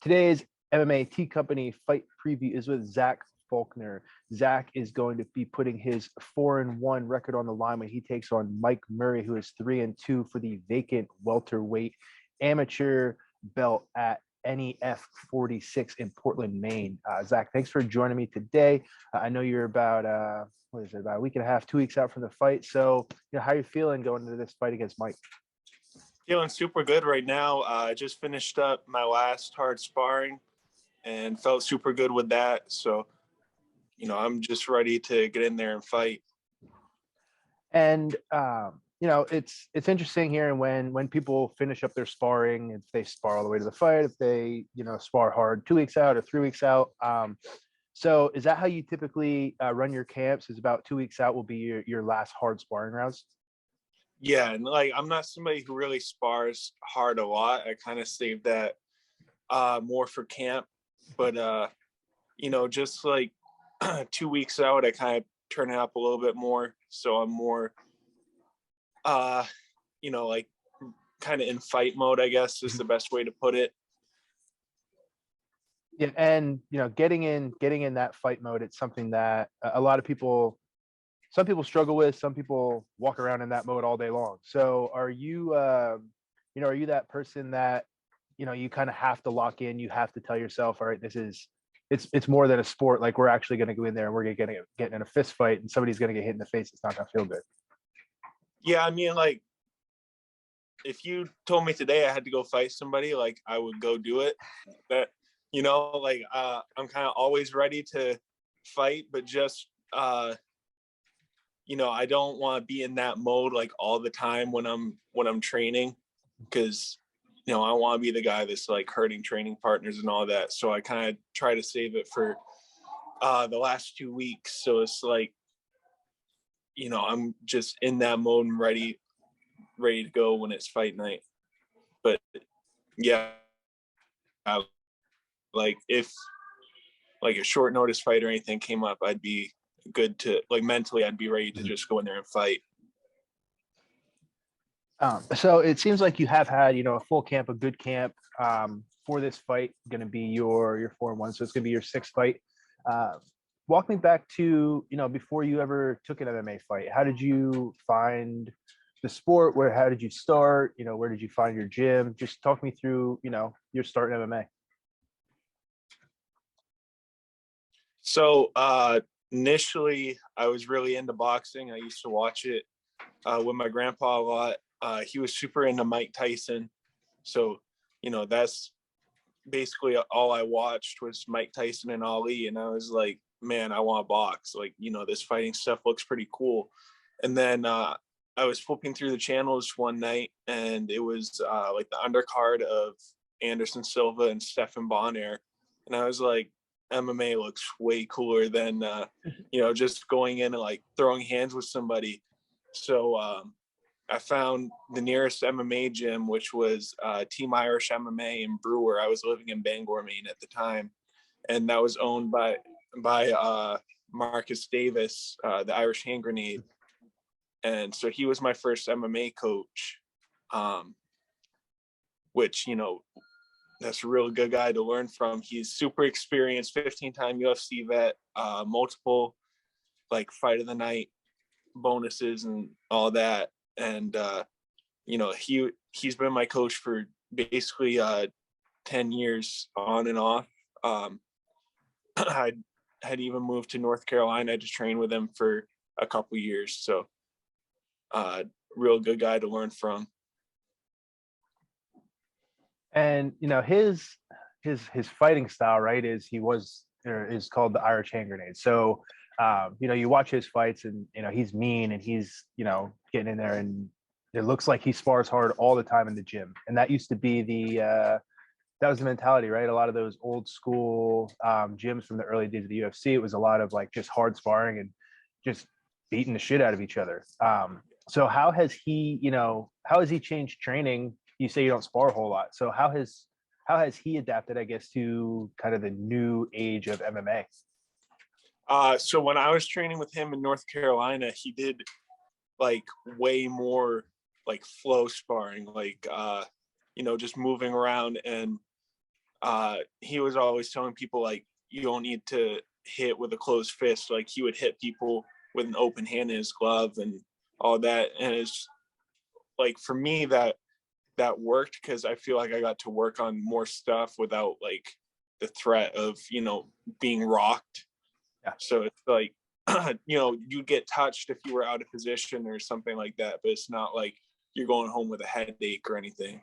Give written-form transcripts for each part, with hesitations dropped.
Today's MMA Tea Company fight preview is with Zach Faulkner. Zach is going to be putting his 4-1 record on the line when he takes on Mike Murray, who is 3-2 for the vacant welterweight amateur belt at NEF 46 in Portland, Maine. Zach, thanks for joining me today. I know you're about about a week and a half, 2 weeks out from the fight. So, how are you feeling going into this fight against Mike? Feeling super good right now. I just finished up my last hard sparring and felt super good with that. So, I'm just ready to get in there and fight. And it's interesting here, and when people finish up their sparring, if they spar all the way to the fight, if they spar hard 2 weeks out or 3 weeks out. So is that how you typically run your camps? Is about 2 weeks out will be your last hard sparring rounds? Yeah, and I'm not somebody who really spars hard a lot. I kind of save that more for camp. But just 2 weeks out, I kind of turn it up a little bit more. So I'm more kind of in fight mode, I guess is the best way to put it. Yeah, and getting in that fight mode, it's something that a lot of people, some people struggle with. Some people walk around in that mode all day long. So are you are you that person that you kind of have to lock in? You have to tell yourself, all right, it's more than a sport. Like, we're actually going to go in there and we're going to get in a fist fight, and somebody's going to get hit in the face. It's not going to feel good. Yeah, I mean, if you told me today I had to go fight somebody, I would go do it. But I'm kind of always ready to fight, but just I don't want to be in that mode all the time when I'm training, because I want to be the guy that's hurting training partners and all that. So I kind of try to save it for the last 2 weeks. So it's I'm just in that mode and ready to go when it's fight night. But yeah, if a short notice fight or anything came up, I'd be good to mentally, I'd be ready to just go in there and fight. So it seems like you have had a full camp, a good camp for this fight. Going to be your 4-1, so it's going to be your sixth fight. Walk me back to before you ever took an MMA fight. How did you find the sport? How did you start? Where did you find your gym? Just talk me through your start in MMA. So initially, I was really into boxing. I used to watch it with my grandpa a lot. He was super into Mike Tyson. So, that's basically all I watched was Mike Tyson and Ali. And I was like, man, I want to box. This fighting stuff looks pretty cool. And then I was flipping through the channels one night, and it was the undercard of Anderson Silva and Stephan Bonner. And I was like, MMA looks way cooler than, just going in and throwing hands with somebody. So I found the nearest MMA gym, which was Team Irish MMA in Brewer. I was living in Bangor, Maine at the time. And that was owned by Marcus Davis, the Irish Hand Grenade. And so he was my first MMA coach, which, that's a real good guy to learn from. He's super experienced, 15-time UFC vet, multiple fight of the night bonuses and all that. And he's been my coach for basically 10 years on and off. I had even moved to North Carolina to train with him for a couple years. So real good guy to learn from. And his fighting style, right, is called the Irish Hand Grenade. So you watch his fights, and he's mean, and he's getting in there, and it looks like he spars hard all the time in the gym. And that used to be that was the mentality, right? A lot of those old school gyms from the early days of the UFC, it was a lot of just hard sparring and just beating the shit out of each other. So how has he changed training? You say you don't spar a whole lot. So how has he adapted, I guess, to kind of the new age of MMA? So when I was training with him in North Carolina, he did way more flow sparring, just moving around. And he was always telling people like, you don't need to hit with a closed fist. Like he would hit people with an open hand in his glove and all that. And it's like, for me, that worked because I feel like I got to work on more stuff without like the threat of, being rocked. Yeah. So it's like, you get touched if you were out of position or something like that, but it's not like you're going home with a headache or anything.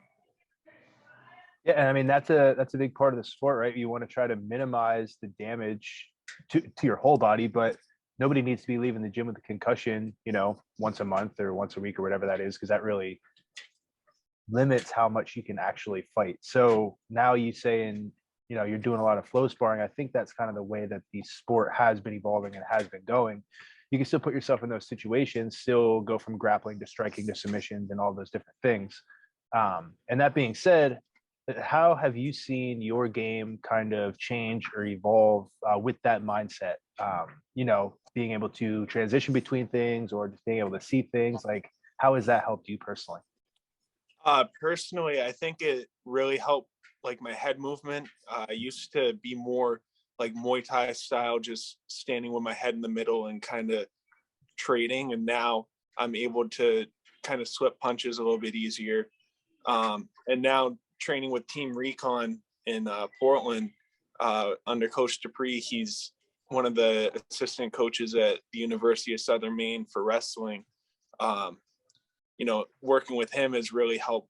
Yeah, and I mean that's a big part of the sport, right? You want to try to minimize the damage to your whole body, but nobody needs to be leaving the gym with a concussion, once a month or once a week or whatever that is, because that really limits how much you can actually fight. So now you saying, you're doing a lot of flow sparring. I think that's kind of the way that the sport has been evolving and has been going. You can still put yourself in those situations, still go from grappling to striking to submissions and all those different things. And that being said, how have you seen your game kind of change or evolve with that mindset? Being able to transition between things or just being able to see things, like how has that helped you personally? Personally, I think it really helped like my head movement. I used to be more like Muay Thai style, just standing with my head in the middle and kind of trading. And now I'm able to kind of slip punches a little bit easier. And now training with Team Recon in Portland under Coach Dupree. He's one of the assistant coaches at the University of Southern Maine for wrestling. Working with him has really helped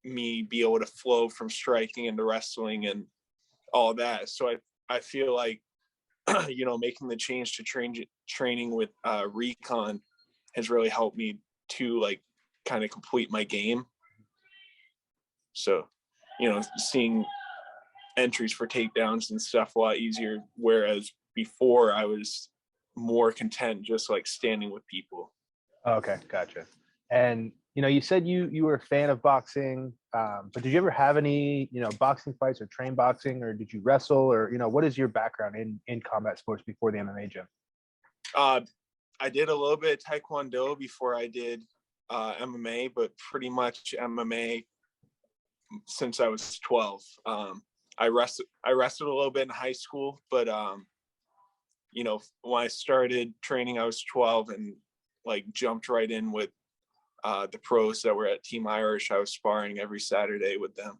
me be able to flow from striking into wrestling and all that. So I feel like, making the change to training with Recon has really helped me to like kind of complete my game. So, seeing entries for takedowns and stuff a lot easier. Whereas before I was more content just like standing with people. Okay, gotcha. And you said you were a fan of boxing, but did you ever have any boxing fights or train boxing, or did you wrestle, or what is your background in combat sports before the MMA gym? I did a little bit of Taekwondo before I did MMA, but pretty much MMA since I was 12. I wrestled a little bit in high school, but when I started training, I was 12 and like jumped right in with the pros that were at Team Irish. I was sparring every Saturday with them.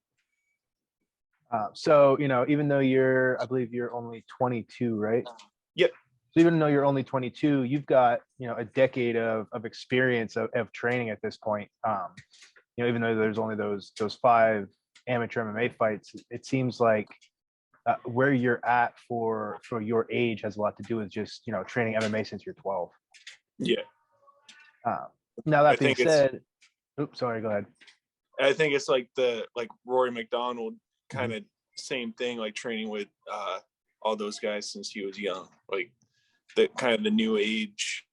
So even though I believe you're only 22, right? Yep. So even though you're only 22, you've got a decade of experience of training at this point. Even though there's only those 5 amateur MMA fights, it seems like where you're at for your age has a lot to do with just training MMA since you're 12. Yeah. Now that being said, oops, sorry, go ahead. I think it's like Rory McDonald kind of same thing, like training with all those guys since he was young, like the kind of the new age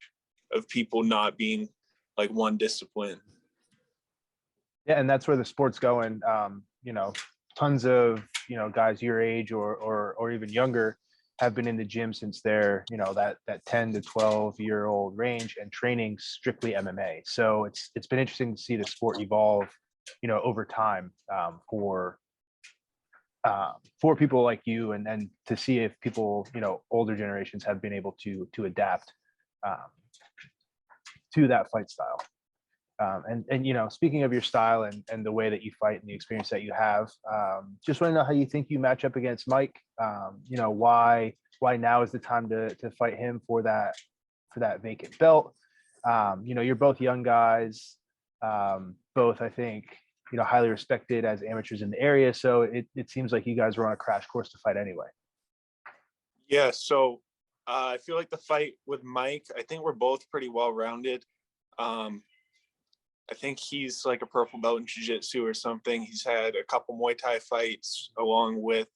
of people not being like one discipline. Yeah, and that's where the sport's going. Tons of guys your age or even younger have been in the gym since they're that 10 to 12-year-old range and training strictly MMA. So it's been interesting to see the sport evolve over time for people like you, and to see if people older generations have been able to adapt to that fight style. And speaking of your style and the way that you fight and the experience that you have, just want to know how you think you match up against Mike. Why now is the time to fight him for that vacant belt. You're both young guys, both I think highly respected as amateurs in the area. So it seems like you guys were on a crash course to fight anyway. Yeah. So I feel like the fight with Mike, I think we're both pretty well rounded. I think he's like a purple belt in jiu-jitsu or something. He's had a couple Muay Thai fights along with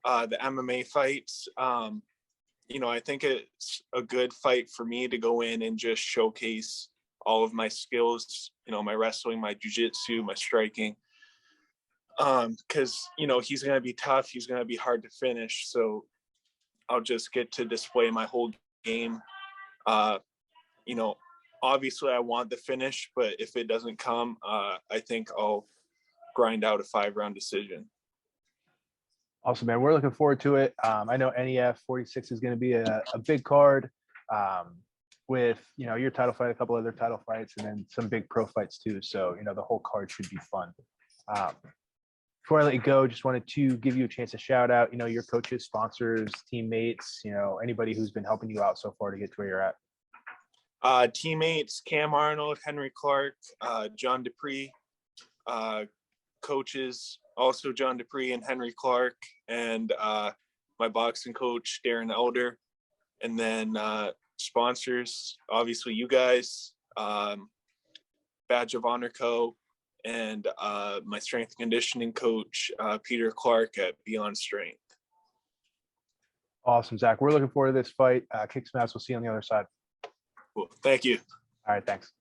the MMA fights. I think it's a good fight for me to go in and just showcase all of my skills, my wrestling, my jiu-jitsu, my striking. Because, he's going to be tough. He's going to be hard to finish. So I'll just get to display my whole game. Obviously I want the finish, but if it doesn't come, I think I'll grind out a 5-round decision. Awesome, man. We're looking forward to it. I know NEF 46 is going to be a big card, with, your title fight, a couple other title fights, and then some big pro fights too. So, the whole card should be fun. Um, Before I let you go, just wanted to give you a chance to shout out, your coaches, sponsors, teammates, anybody who's been helping you out so far to get to where you're at. Teammates, Cam Arnold, Henry Clark, John Dupree, coaches, also John Dupree and Henry Clark, and my boxing coach, Darren Elder. And then sponsors, obviously you guys, Badge of Honor Co., and my strength and conditioning coach, Peter Clark at Beyond Strength. Awesome, Zach. We're looking forward to this fight. Kick some ass. We'll see you on the other side. Cool. Thank you. All right, thanks.